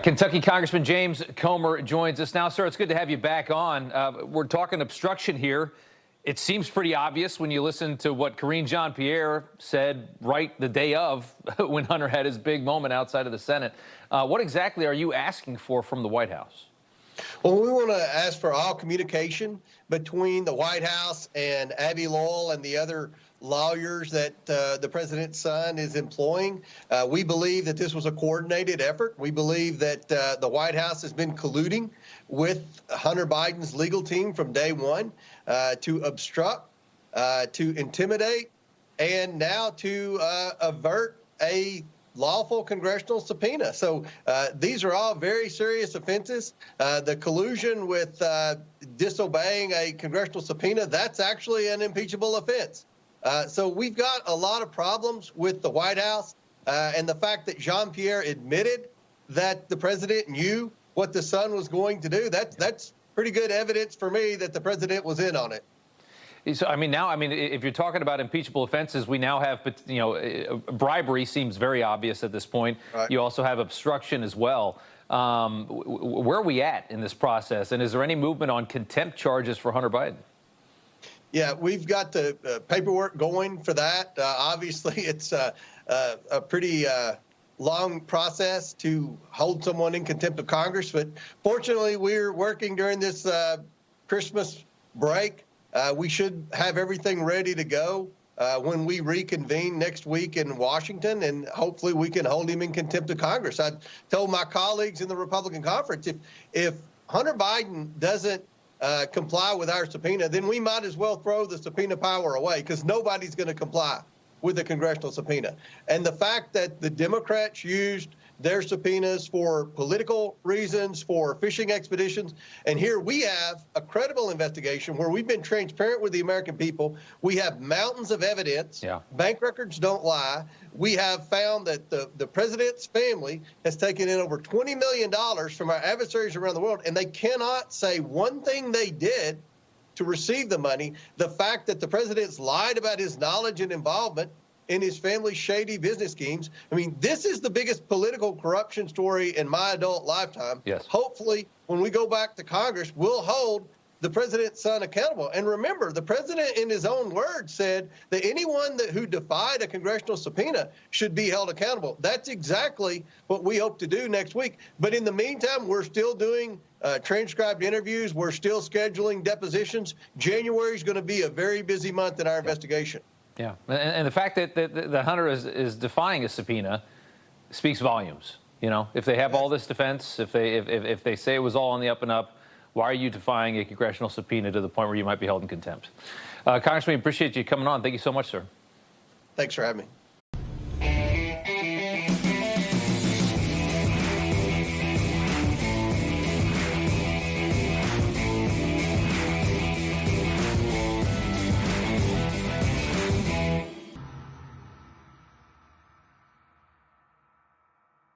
Kentucky Congressman James Comer joins us now. Sir, it's good to have you back on. We're talking obstruction here. It seems pretty obvious when you listen to what Karine Jean-Pierre said right the day of when Hunter had his big moment outside of the Senate. What exactly are you asking for from the White House? Well, we want to ask for all communication between the White House and Abby Lowell and the other lawyers that the president's son is employing. We believe that this was a coordinated effort. We believe that the White House has been colluding with Hunter Biden's legal team from day one to obstruct, to intimidate, and now to avert a lawful congressional subpoena. So these are all very serious offenses. The collusion with disobeying a congressional subpoena, that's actually an impeachable offense. So we've got a lot of problems with the White House and the fact that Jean-Pierre admitted that the president knew what the son was going to do. That's pretty good evidence for me that the president was in on it. So, if you're talking about impeachable offenses, we now have, bribery seems very obvious at this point. Right. You also have obstruction as well. Where are we at in this process? And is there any movement on contempt charges for Hunter Biden? Yeah, we've got the paperwork going for that. Obviously, it's a pretty long process to hold someone in contempt of Congress. But fortunately, we're working during this Christmas break. We should have everything ready to go when we reconvene next week in Washington, and hopefully we can hold him in contempt of Congress. I told my colleagues in the Republican conference, if Hunter Biden doesn't comply with our subpoena, then we might as well throw the subpoena power away, because nobody's going to comply with the congressional subpoena. And the fact that the Democrats used their subpoenas for political reasons, for fishing expeditions, and here we have a credible investigation where we've been transparent with the American people. We have mountains of evidence. Yeah. Bank records don't lie. We have found that the president's family has taken in over $20 million from our adversaries around the world, and they cannot say one thing they did to receive the money. The fact that the president's lied about his knowledge and involvement in his family's shady business schemes. I mean, this is the biggest political corruption story in my adult lifetime. Yes. Hopefully, when we go back to Congress, we'll hold the president's son accountable. And remember, the president, in his own words, said that anyone who defied a congressional subpoena should be held accountable. That's exactly what we hope to do next week. But in the meantime, we're still doing transcribed interviews. We're still scheduling depositions. January is going to be a very busy month in our investigation. Yeah, and the fact that Hunter is defying a subpoena speaks volumes. You know, if they have all this defense, if they say it was all on the up and up, why are you defying a congressional subpoena to the point where you might be held in contempt? Congressman, we appreciate you coming on. Thank you so much, sir. Thanks for having me.